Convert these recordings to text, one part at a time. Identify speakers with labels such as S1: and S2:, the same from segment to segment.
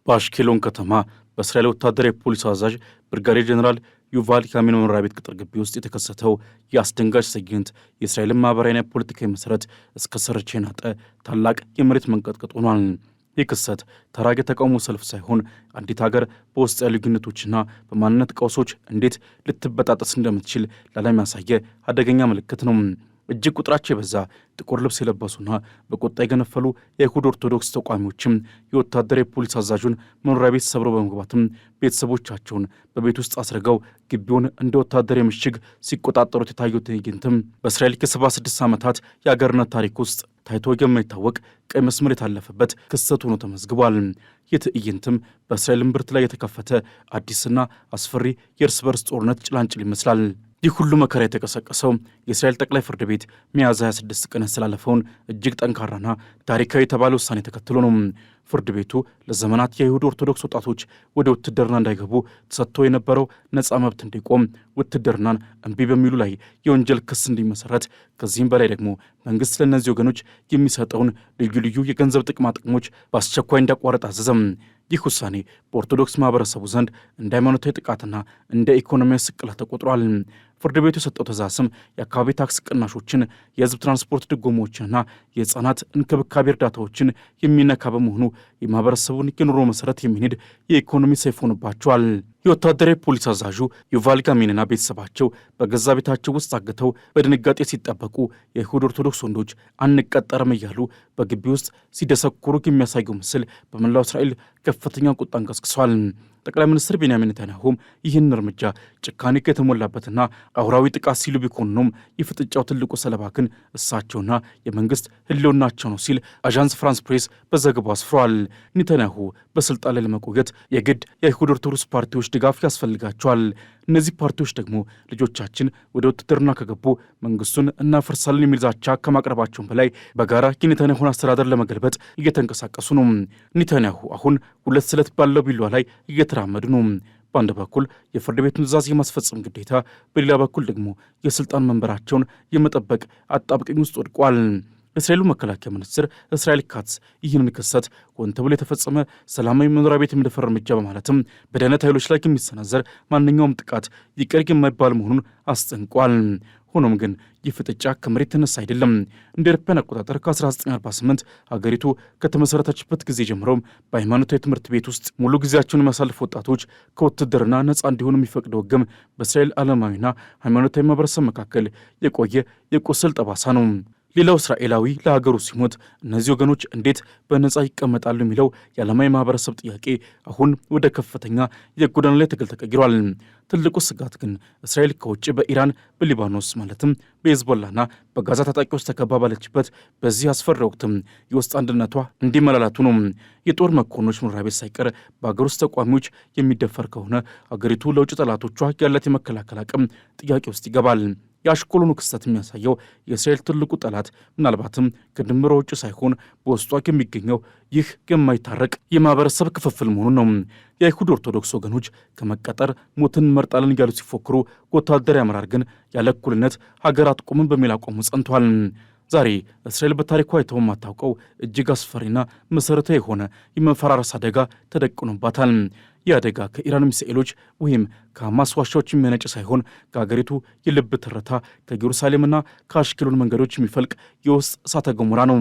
S1: በአሽኬሎን ከተማ በእስራኤል ወታደራዊ ፖሊስ አዛዥ ብርጋዴር ጀነራል ዩቫል ካሚን መኖሪያ ቤት ቅጥር ግቢ ውስጥ የተከሰተው የአስደንጋጭ ትዕይንት የእስራኤልን ማህበራዊና ፖለቲካዊ መሰረት እስከ ሰርቼ ናጠ ታላቅ የመሬት መንቀጥቀጥ ሆኗል። ይህ ክስተት ተራ የተቃውሞ ሰልፍ ሳይሆን አንዲት ሀገር በውስጥ ያሉ ልዩነቶችና በማንነት ቀውሶች እንዴት ልትበጣጠስ እንደምትችል ለዓለም ያሳየ አደገኛ ምልክት ነው። እጅግ ቁጥራቸው የበዛ ጥቁር ልብስ የለበሱና በቁጣ የገነፈሉ የአይሁድ ኦርቶዶክስ ተቋሚዎችም የወታደራዊ ፖሊስ አዛዡን መኖሪያ ቤት ሰብረው በመግባትም ቤተሰቦቻቸውን በቤት ውስጥ አስረገው ግቢውን እንደ ወታደራዊ ምሽግ ሲቆጣጠሩት የታዩት ትዕይንትም በእስራኤል ከ76 ዓመታት የአገርነት ታሪክ ውስጥ ታይቶ የማይታወቅ ቀይ መስመር የታለፈበት ክስተት ሆኖ ተመዝግቧል። ይህ ትዕይንትም በእስራኤል እምብርት ላይ የተከፈተ አዲስና አስፈሪ የእርስ በርስ ጦርነት ጭላንጭል ይመስላል። ይህ ሁሉ መከራ የተቀሰቀሰው የእስራኤል ጠቅላይ ፍርድ ቤት ሚያዝያ 26 ቀን ያስተላለፈውን እጅግ ጠንካራና ታሪካዊ የተባለ ውሳኔ ተከትሎ ነው። ፍርድ ቤቱ ለዘመናት የአይሁድ ኦርቶዶክስ ወጣቶች ወደ ውትድርና እንዳይገቡ ተሰጥቶ የነበረው ነፃ መብት እንዲቆም፣ ውትድርናን እምቢ በሚሉ ላይ የወንጀል ክስ እንዲመሰረት፣ ከዚህም በላይ ደግሞ መንግሥት ለእነዚህ ወገኖች የሚሰጠውን ልዩ ልዩ የገንዘብ ጥቅማ ጥቅሞች በአስቸኳይ እንዲያቋርጥ አዘዘም። ይህ ውሳኔ በኦርቶዶክስ ማህበረሰቡ ዘንድ እንደ ሃይማኖታዊ ጥቃትና እንደ ኢኮኖሚያዊ ስቅላት ተቆጥሯል። ፍርድ ቤቱ የሰጠው ትእዛዝም የአካባቢ ታክስ ቅናሾችን፣ የህዝብ ትራንስፖርት ድጎማዎችንና የህፃናት እንክብካቤ እርዳታዎችን የሚነካ በመሆኑ የማህበረሰቡን የኑሮ መሰረት የሚንድ የኢኮኖሚ ሰይፍ ሆኖባቸዋል። የወታደራዊ ፖሊስ አዛዡ ዩቫል ካሚንና ቤተሰባቸው በገዛ ቤታቸው ውስጥ አግተው በድንጋጤ ሲጠበቁ የአይሁድ ኦርቶዶክስ ወንዶች አንቀጠርም እያሉ በግቢ ውስጥ ሲደሰኩሩ የሚያሳየው ምስል በመላው እስራኤል ከፍተኛ ቁጣን ቀስቅሷል። ጠቅላይ ሚኒስትር ቤንያሚን ኔታንያሁም ይህን እርምጃ ጭካኔ የተሞላበትና አውራዊ ጥቃት ሲሉ ቢኮንኑም የፍጥጫው ትልቁ ሰለባ ግን እሳቸውና የመንግስት ህልውናቸው ነው ሲል አዣንስ ፍራንስ ፕሬስ በዘገባው አስፍሯል። ኔታንያሁ በስልጣን ላይ ለመቆየት የግድ የአይሁድ ኦርቶዶክስ ፓርቲዎች ድጋፍ ያስፈልጋቸዋል። እነዚህ ፓርቲዎች ደግሞ ልጆቻችን ወደ ውትድርና ከገቡ መንግስቱን እናፈርሳለን የሚል ዛቻ ከማቅረባቸውን በላይ በጋራ የኔታንያሁን አስተዳደር ለመገልበጥ እየተንቀሳቀሱ ነው። ኔታንያሁ አሁን ሁለት ስለት ባለው ቢሏ ላይ እየተራመዱ ነው። በአንድ በኩል የፍርድ ቤቱን ትዕዛዝ የማስፈጸም ግዴታ፣ በሌላ በኩል ደግሞ የስልጣን መንበራቸውን የመጠበቅ አጣብቅኝ ውስጥ ወድቋል። የእስራኤሉ መከላከያ ሚኒስትር እስራኤል ካትዝ ይህንን ክስተት ሆን ተብሎ የተፈጸመ ሰላማዊ መኖሪያ ቤት የመድፈር እርምጃ በማለትም በደህንነት ኃይሎች ላይ የሚሰነዘር ማንኛውም ጥቃት ይቅር የማይባል መሆኑን አስጠንቋል። ሆኖም ግን ይህ ፍጥጫ ከመሬት ተነሳ አይደለም። እንደ አውሮፓውያን አቆጣጠር ከ1948 ሀገሪቱ ከተመሰረተችበት ጊዜ ጀምሮ በሃይማኖታዊ ትምህርት ቤት ውስጥ ሙሉ ጊዜያቸውን የሚያሳልፉ ወጣቶች ከውትድርና ነፃ እንዲሆኑ የሚፈቅደው ሕግም በእስራኤል ዓለማዊና ሃይማኖታዊ ማህበረሰብ መካከል የቆየ የቁስል ጠባሳ ነው። ሌላው እስራኤላዊ ለሀገሩ ሲሞት እነዚህ ወገኖች እንዴት በነፃ ይቀመጣሉ የሚለው የዓለማዊ ማህበረሰብ ጥያቄ አሁን ወደ ከፍተኛ የጎዳና ላይ ትግል ተቀይሯል። ትልቁ ስጋት ግን እስራኤል ከውጭ በኢራን፣ በሊባኖስ ማለትም በሄዝቦላና በጋዛ ታጣቂዎች ተከባ ባለችበት በዚህ አስፈሪ ወቅትም የውስጥ አንድነቷ እንዲመላላቱ ነው። የጦር መኮንኖች መኖሪያ ቤት ሳይቀር በሀገር ውስጥ ተቋሚዎች የሚደፈር ከሆነ አገሪቱ ለውጭ ጠላቶቿ ያላት የመከላከል አቅም ጥያቄ ውስጥ ይገባል። የአሽቆሎኑ ክስተት የሚያሳየው የእስራኤል ትልቁ ጠላት ምናልባትም ከድንበሯ ውጭ ሳይሆን በውስጧ የሚገኘው ይህ የማይታረቅ የማህበረሰብ ክፍፍል መሆኑን ነው። የአይሁድ ኦርቶዶክስ ወገኖች ከመቀጠር ሞትን እንመርጣለን እያሉ ሲፎክሩ፣ ወታደራዊ አመራር ግን ያለ እኩልነት ሀገር አትቆምም በሚል አቋሙ ጸንቷል። ዛሬ እስራኤል በታሪኳ አይተው የማታውቀው እጅግ አስፈሪና መሠረታዊ የሆነ የመፈራረስ አደጋ ተደቅኖባታል። ይህ አደጋ ከኢራን ሚሳኤሎች ወይም ከሐማስ ዋሻዎች የሚመነጭ ሳይሆን ከሀገሪቱ የልብ ትርታ ከኢየሩሳሌምና ከአሽኬሎን መንገዶች የሚፈልቅ የውስጥ እሳተ ገሞራ ነው።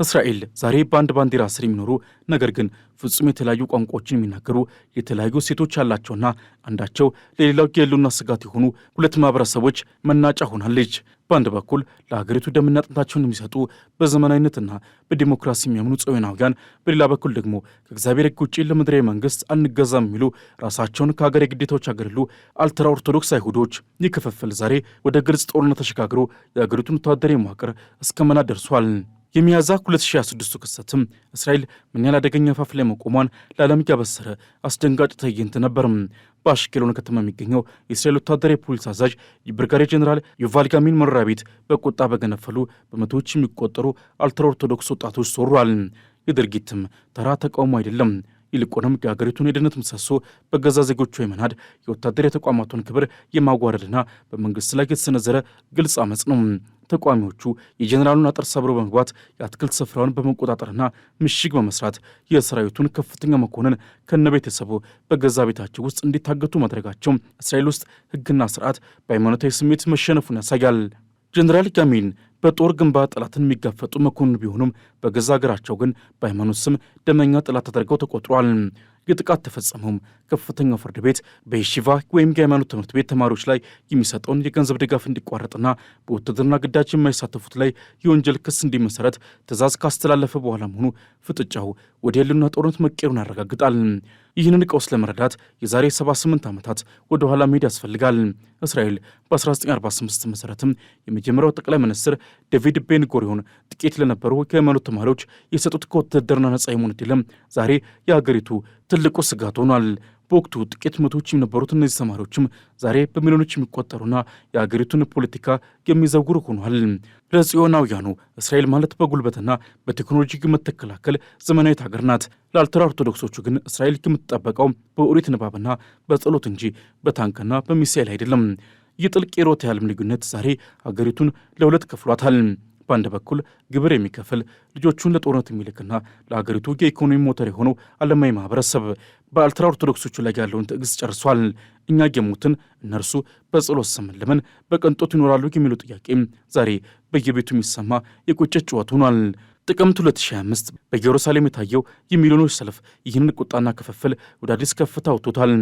S1: እስራኤል ዛሬ በአንድ ባንዲራ ስር የሚኖሩ ነገር ግን ፍጹም የተለያዩ ቋንቋዎችን የሚናገሩ የተለያዩ ሴቶች ያላቸውና አንዳቸው ለሌላው የህልውና ስጋት የሆኑ ሁለት ማህበረሰቦች መናጫ ሆናለች። በአንድ በኩል ለሀገሪቱ ደምና አጥንታቸውን የሚሰጡ በዘመናዊነትና በዲሞክራሲ የሚያምኑ ጽዮናውያን፣ በሌላ በኩል ደግሞ ከእግዚአብሔር ሕግ ውጭ ለምድራዊ መንግስት አንገዛም የሚሉ ራሳቸውን ከሀገር የግዴታዎች አገለሉ አልትራ ኦርቶዶክስ አይሁዶች። ይህ ክፍፍል ዛሬ ወደ ግልጽ ጦርነት ተሸጋግሮ የሀገሪቱን ወታደራዊ መዋቅር እስከ መናድ ደርሷል። የሚያዝያ 2026 ክስተትም እስራኤል ምን ያህል አደገኛ አፋፍ ላይ መቆሟን ለዓለም ያበሰረ አስደንጋጭ ትዕይንት ነበር። በአሽኬሎን ከተማ የሚገኘው የእስራኤል ወታደራዊ ፖሊስ አዛዥ የብርጋዴር ጀነራል ዩቫል ካሚን መኖሪያ ቤት በቁጣ በገነፈሉ በመቶዎች የሚቆጠሩ አልትራ ኦርቶዶክስ ወጣቶች ዞሯል። የድርጊትም ተራ ተቃውሞ አይደለም። ይልቁንም የሀገሪቱን የደህንነት ምሰሶ በገዛ ዜጎቿ የመናድ የወታደራዊ ተቋማቱን ክብር የማጓረድና በመንግስት ላይ የተሰነዘረ ግልጽ አመፅ ነው። ተቋሚዎቹ የጀኔራሉን አጥር ሰብሮ በመግባት የአትክልት ስፍራውን በመቆጣጠርና ምሽግ በመስራት የሰራዊቱን ከፍተኛ መኮንን ከነቤተሰቡ በገዛ ቤታቸው ውስጥ እንዲታገቱ ማድረጋቸው እስራኤል ውስጥ ሕግና ስርዓት በሃይማኖታዊ ስሜት መሸነፉን ያሳያል። ጀኔራል ጋሚን በጦር ግንባር ጠላትን የሚጋፈጡ መኮንን ቢሆኑም በገዛ ሀገራቸው ግን በሃይማኖት ስም ደመኛ ጠላት ተደርገው ተቆጥሯል። የጥቃት ተፈጸመውም ከፍተኛው ፍርድ ቤት በየሺቫ ወይም የሃይማኖት ትምህርት ቤት ተማሪዎች ላይ የሚሰጠውን የገንዘብ ድጋፍ እንዲቋረጥና በውትድርና ግዳጅ የማይሳተፉት ላይ የወንጀል ክስ እንዲመሰረት ትዕዛዝ ካስተላለፈ በኋላ መሆኑ ፍጥጫው ወደ ህልውና ጦርነት መቀየሩን ያረጋግጣል። ይህንን ቀውስ ለመረዳት የዛሬ 78 ዓመታት ወደ ኋላ መሄድ ያስፈልጋል። እስራኤል በ1948 መሠረትም የመጀመሪያው ጠቅላይ ሚኒስትር ዴቪድ ቤን ጎሪዮን ጥቂት ለነበሩ የሃይማኖት ተማሪዎች የሰጡት ከውትድርና ነጻ የመሆን ዕድልም ዛሬ የአገሪቱ ትልቁ ስጋት ሆኗል። በወቅቱ ጥቂት መቶዎች የነበሩት እነዚህ ተማሪዎችም ዛሬ በሚሊዮኖች የሚቆጠሩና የአገሪቱን ፖለቲካ የሚዘውሩ ሆኗል። ለጽዮናውያኑ እስራኤል ማለት በጉልበትና በቴክኖሎጂ የምትከላከል ዘመናዊት ሀገር ናት። ለአልትራ ኦርቶዶክሶቹ ግን እስራኤል የምትጠበቀው በኦሪት ንባብና በጸሎት እንጂ በታንክና በሚሳኤል አይደለም። የጥልቅ የርዕዮተ ዓለም ልዩነት ዛሬ አገሪቱን ለሁለት ከፍሏታል። በአንድ በኩል ግብር የሚከፍል ልጆቹን ለጦርነት የሚልክና ለሀገሪቱ የኢኮኖሚ ሞተር የሆነው ዓለማዊ ማህበረሰብ በአልትራ ኦርቶዶክሶቹ ላይ ያለውን ትዕግስት ጨርሷል። እኛ የሙትን እነርሱ በጸሎት ስም ለምን በቅንጦት ይኖራሉ የሚሉ ጥያቄ ዛሬ በየቤቱ የሚሰማ የቁጭት ጩኸት ሆኗል። ጥቅምት 2025 በኢየሩሳሌም የታየው የሚሊዮኖች ሰልፍ ይህንን ቁጣና ክፍፍል ወደ አዲስ ከፍታ አውጥቶታል።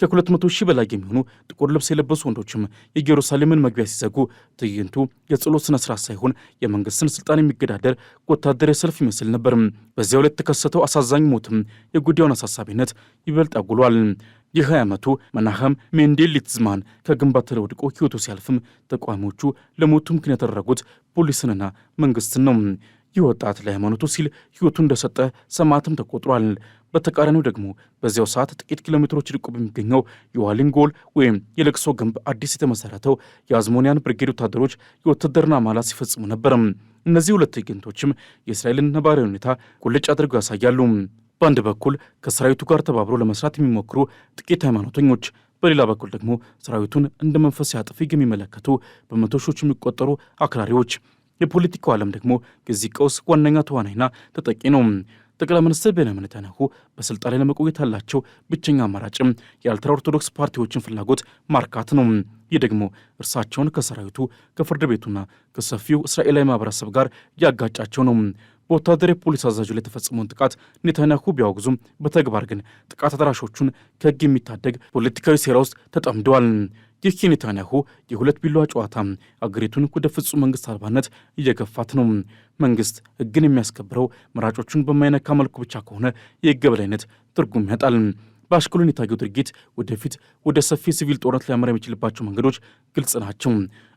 S1: ከ200 ሺህ በላይ የሚሆኑ ጥቁር ልብስ የለበሱ ወንዶችም የኢየሩሳሌምን መግቢያ ሲዘጉ ትዕይንቱ የጸሎት ስነ ስርዓት ሳይሆን የመንግስትን ስልጣን የሚገዳደር ወታደራዊ ሰልፍ ይመስል ነበር። በዚያው ላይ የተከሰተው አሳዛኝ ሞትም የጉዳዩን አሳሳቢነት ይበልጥ አጉሏል። የ20 ዓመቱ መናኸም ሜንዴሊትዝማን ከግንባር ተወድቆ ሕይወቱ ሲያልፍም ተቃዋሚዎቹ ለሞቱ ምክንያት ያደረጉት ፖሊስንና መንግስትን ነው። ይህ ወጣት ለሃይማኖቱ ሲል ሕይወቱ እንደሰጠ ሰማዕትም ተቆጥሯል። በተቃራኒው ደግሞ በዚያው ሰዓት ጥቂት ኪሎ ሜትሮች ርቆ በሚገኘው የዋሊንጎል ወይም የለቅሶ ግንብ አዲስ የተመሰረተው የአዝሞኒያን ብርጌድ ወታደሮች የውትድርና ማላት ሲፈጽሙ ነበር። እነዚህ ሁለት ትዕይንቶችም የእስራኤልን ነባራዊ ሁኔታ ቁልጭ አድርገው ያሳያሉ። በአንድ በኩል ከሰራዊቱ ጋር ተባብሮ ለመስራት የሚሞክሩ ጥቂት ሃይማኖተኞች፣ በሌላ በኩል ደግሞ ሰራዊቱን እንደ መንፈስ ያጥፍ የሚመለከቱ በመቶ ሺዎች የሚቆጠሩ አክራሪዎች። የፖለቲካው ዓለም ደግሞ የዚህ ቀውስ ዋነኛ ተዋናይና ተጠቂ ነው። ጠቅላይ ሚኒስትር ቤንያሚን ኔታንያሁ በስልጣን ላይ ለመቆየት ያላቸው ብቸኛ አማራጭም የአልትራ ኦርቶዶክስ ፓርቲዎችን ፍላጎት ማርካት ነው። ይህ ደግሞ እርሳቸውን ከሰራዊቱ ከፍርድ ቤቱና ከሰፊው እስራኤላዊ ማህበረሰብ ጋር ያጋጫቸው ነው። በወታደራዊ ፖሊስ አዛዡ ላይ የተፈጸመውን ጥቃት ኔታንያሁ ቢያወግዙም በተግባር ግን ጥቃት አድራሾቹን ከሕግ የሚታደግ ፖለቲካዊ ሴራ ውስጥ ተጠምደዋል። ይህ የኔታንያሁ የሁለት ቢላዋ ጨዋታ አገሪቱን ወደ ፍጹም መንግስት አልባነት እየገፋት ነው። መንግስት ሕግን የሚያስከብረው መራጮቹን በማይነካ መልኩ ብቻ ከሆነ የሕግ የበላይነት ትርጉም ያጣል። በአሽከሎን የታየው ድርጊት ወደፊት ወደ ሰፊ ሲቪል ጦርነት ሊያመራ የሚችልባቸው መንገዶች ግልጽ ናቸው።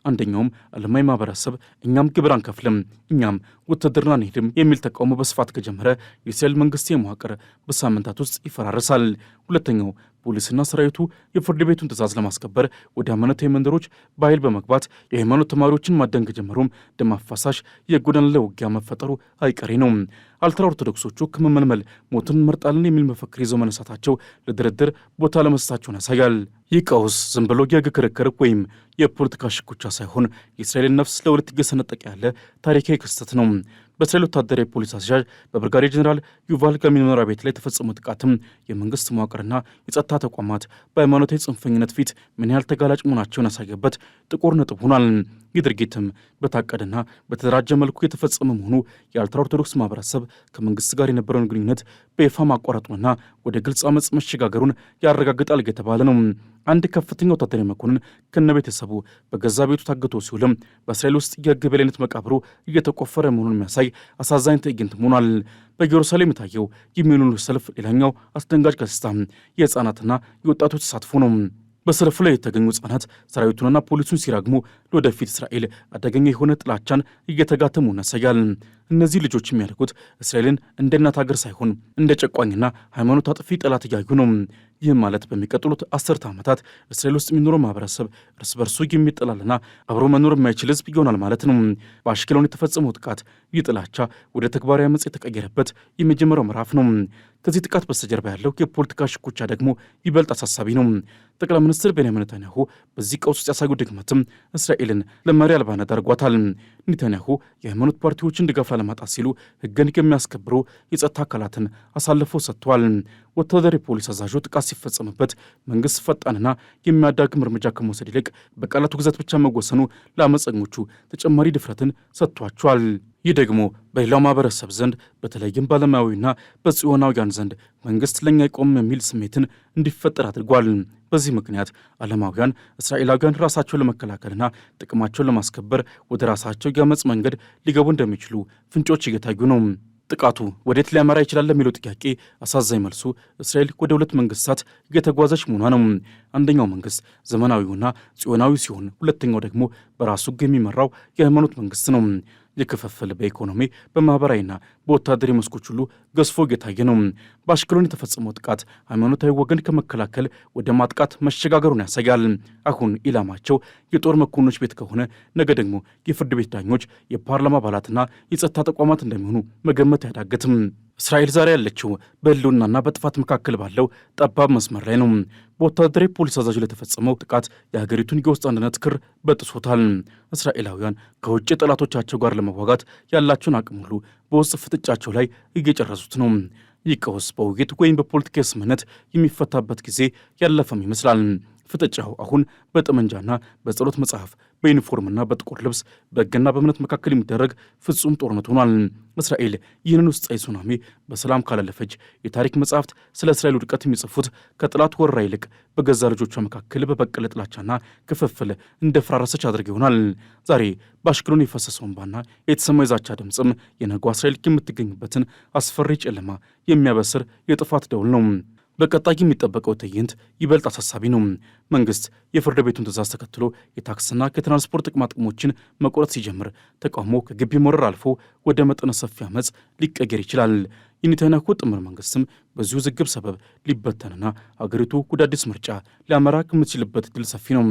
S1: አንደኛውም ዓለማዊ ማህበረሰብ እኛም ግብር አንከፍልም፣ እኛም ውትድርና አንሄድም የሚል ተቃውሞ በስፋት ከጀመረ የእስራኤል መንግስት መዋቅር በሳምንታት ውስጥ ይፈራረሳል። ሁለተኛው ፖሊስና ሰራዊቱ የፍርድ ቤቱን ትዕዛዝ ለማስከበር ወደ ሃይማኖታዊ መንደሮች በኃይል በመግባት የሃይማኖት ተማሪዎችን ማደን ከጀመሩም ደም አፋሳሽ የጎዳና ላይ ውጊያ መፈጠሩ አይቀሬ ነው። አልትራ ኦርቶዶክሶቹ ከመመልመል ሞትን እንመርጣለን የሚል መፈክር ይዘው መነሳታቸው ለድርድር ቦታ ለመስጠታቸውን ያሳያል። ይህ ቀውስ ዝም ብሎ የሕግ ክርክር ወይም የፖለቲካ ሽኩቻ ሳይሆን የእስራኤልን ነፍስ ለሁለት እየሰነጠቀ ያለ ታሪካዊ ክስተት ነው። በእስራኤል ወታደራዊ ፖሊስ አዛዥ በብርጋዴር ጀኔራል ዩቫል ጋሚን መኖሪያ ቤት ላይ የተፈጸመው ጥቃትም የመንግስት መዋቅርና የጸጥታ ተቋማት በሃይማኖታዊ ጽንፈኝነት ፊት ምን ያህል ተጋላጭ መሆናቸውን ያሳየበት ጥቁር ነጥብ ሆኗል። ይህ ድርጊትም በታቀደና በተደራጀ መልኩ የተፈጸመ መሆኑ የአልትራ ኦርቶዶክስ ማህበረሰብ ከመንግስት ጋር የነበረውን ግንኙነት በይፋ ማቋረጡንና ወደ ግልጽ አመፅ መሸጋገሩን ያረጋግጣል የተባለ ነው። አንድ ከፍተኛ ወታደራዊ መኮንን ከነቤተሰቡ በገዛ ቤቱ ታግቶ ሲውልም በእስራኤል ውስጥ የሕግ የበላይነት መቃብሩ እየተቆፈረ መሆኑን የሚያሳይ አሳዛኝ ትዕይንት ሆኗል። በኢየሩሳሌም የታየው የሚሊዮኖች ሰልፍ ሌላኛው አስደንጋጭ ገጽታ የህፃናትና የወጣቶች ተሳትፎ ነው። በሰልፉ ላይ የተገኙ ህጻናት ሰራዊቱንና ፖሊሱን ሲራግሙ ለወደፊት እስራኤል አደገኛ የሆነ ጥላቻን እየተጋተሙ ያሳያል። እነዚህ ልጆች የሚያደርጉት እስራኤልን እንደ እናት ሀገር ሳይሆን እንደ ጨቋኝና ሃይማኖት አጥፊ ጠላት እያዩ ነው። ይህም ማለት በሚቀጥሉት 10 ዓመታት እስራኤል ውስጥ የሚኖረው ማህበረሰብ እርስ በርሱ የሚጠላልና አብሮ መኖር የማይችል ህዝብ ይሆናል ማለት ነው። በአሽኬሎን የተፈጸመው ጥቃት ይህ ጥላቻ ወደ ተግባራዊ አመጽ የተቀየረበት የመጀመሪያው ምዕራፍ ነው። ከዚህ ጥቃት በስተጀርባ ያለው የፖለቲካ ሽኩቻ ደግሞ ይበልጥ አሳሳቢ ነው። ጠቅላይ ሚኒስትር ቤንያሚን ኔታንያሁ በዚህ ቀውስ ውስጥ ያሳዩ ድክመትም እስራኤልን ለመሪ አልባነት አድርጓታል። ኔታንያሁ የሃይማኖት ፓርቲዎችን ድጋፍ ላለማጣት ሲሉ ህግን የሚያስከብሩ የጸጥታ አካላትን አሳልፈው ሰጥተዋል። ወታደራዊ ፖሊስ አዛዡ ጥቃት ሲፈጸምበት መንግስት ፈጣንና የሚያዳግም እርምጃ ከመውሰድ ይልቅ በቃላቱ ግዛት ብቻ መወሰኑ ለአመፀኞቹ ተጨማሪ ድፍረትን ሰጥቷቸዋል። ይህ ደግሞ በሌላው ማህበረሰብ ዘንድ በተለይም ባለሙያዊና በጽዮናውያን ዘንድ መንግስት ለኛ አይቆምም የሚል ስሜትን እንዲፈጠር አድርጓል። በዚህ ምክንያት ዓለማውያን እስራኤላውያን ራሳቸውን ለመከላከልና ጥቅማቸውን ለማስከበር ወደ ራሳቸው የአመፅ መንገድ ሊገቡ እንደሚችሉ ፍንጮች እየታዩ ነው። ጥቃቱ ወዴት ሊያመራ ይችላል ለሚለው ጥያቄ አሳዛኝ መልሱ እስራኤል ወደ ሁለት መንግስታት እየተጓዘች መሆኗ ነው። አንደኛው መንግስት ዘመናዊውና ጽዮናዊ ሲሆን፣ ሁለተኛው ደግሞ በራሱ ሕግ የሚመራው የሃይማኖት መንግስት ነው። የክፍፍል በኢኮኖሚ በማህበራዊና በወታደራዊ መስኮች ሁሉ ገዝፎ እየታየ ነው። በአሽኬሎን የተፈጸመው ጥቃት ሃይማኖታዊ ወገን ከመከላከል ወደ ማጥቃት መሸጋገሩን ያሳያል። አሁን ኢላማቸው የጦር መኮንኖች ቤት ከሆነ ነገ ደግሞ የፍርድ ቤት ዳኞች፣ የፓርላማ አባላትና የጸጥታ ተቋማት እንደሚሆኑ መገመት አያዳግትም። እስራኤል ዛሬ ያለችው በህልውናና በጥፋት መካከል ባለው ጠባብ መስመር ላይ ነው። በወታደራዊ ፖሊስ አዛዥ ለተፈጸመው ጥቃት የሀገሪቱን የውስጥ አንድነት ክር በጥሶታል። እስራኤላውያን ከውጭ ጠላቶቻቸው ጋር ለመዋጋት ያላቸውን አቅም ሁሉ በውስጥ ፍጥጫቸው ላይ እየጨረሱት ነው። ይህ ቀውስ በውይይት ወይም በፖለቲካ ስምምነት የሚፈታበት ጊዜ ያለፈም ይመስላል። ፍጥጫው አሁን በጠመንጃና በጸሎት መጽሐፍ፣ በዩኒፎርምና በጥቁር ልብስ፣ በሕግና በእምነት መካከል የሚደረግ ፍጹም ጦርነት ሆኗል። እስራኤል ይህንን ውስጣዊ ሱናሚ በሰላም ካላለፈች የታሪክ መጽሐፍት ስለ እስራኤል ውድቀት የሚጽፉት ከጠላት ወረራ ይልቅ በገዛ ልጆቿ መካከል በበቀለ ጥላቻና ክፍፍል እንደፈራረሰች አድርገው ይሆናል። ዛሬ በአሽኬሎን የፈሰሰው እንባና የተሰማው የዛቻ ድምፅም የነገዋ እስራኤል የምትገኝበትን አስፈሪ ጨለማ የሚያበስር የጥፋት ደውል ነው። በቀጣይ የሚጠበቀው ትዕይንት ይበልጥ አሳሳቢ ነው። መንግስት የፍርድ ቤቱን ትዕዛዝ ተከትሎ የታክስና የትራንስፖርት ጥቅማጥቅሞችን መቆረጥ ሲጀምር ተቃውሞ ከግቢ መውረር አልፎ ወደ መጠነ ሰፊ አመፅ ሊቀየር ይችላል። የኔታንያሁ ጥምር መንግስትም በዚሁ ውዝግብ ሰበብ ሊበተንና አገሪቱ ወደ አዲስ ምርጫ ሊያመራ ከምትችልበት ድል ሰፊ ነው።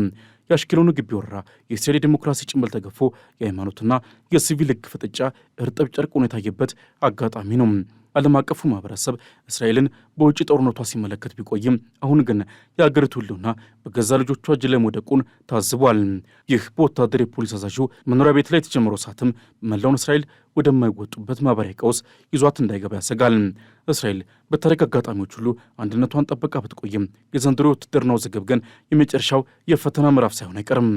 S1: የአሽኬሎኑ ግቢ ወረራ የእስራኤል ዲሞክራሲ ጭንብል ተገፎ የሃይማኖትና የሲቪል ሕግ ፍጥጫ እርጥብ ጨርቅ ሆኖ የታየበት አጋጣሚ ነው። ዓለም አቀፉ ማህበረሰብ እስራኤልን በውጭ ጦርነቷ ሲመለከት ቢቆይም አሁን ግን የአገሪቱ ህልውና በገዛ ልጆቿ እጅ ላይ መውደቁን ታዝቧል። ይህ በወታደር የፖሊስ አዛዡ መኖሪያ ቤት ላይ የተጀመረው እሳትም መላውን እስራኤል ወደማይወጡበት ማህበራዊ ቀውስ ይዟት እንዳይገባ ያሰጋል። እስራኤል በታሪክ አጋጣሚዎች ሁሉ አንድነቷን ጠበቃ ብትቆይም የዘንድሮ የውትድርና ውዝግብ ግን የመጨረሻው የፈተና ምዕራፍ ሳይሆን አይቀርም።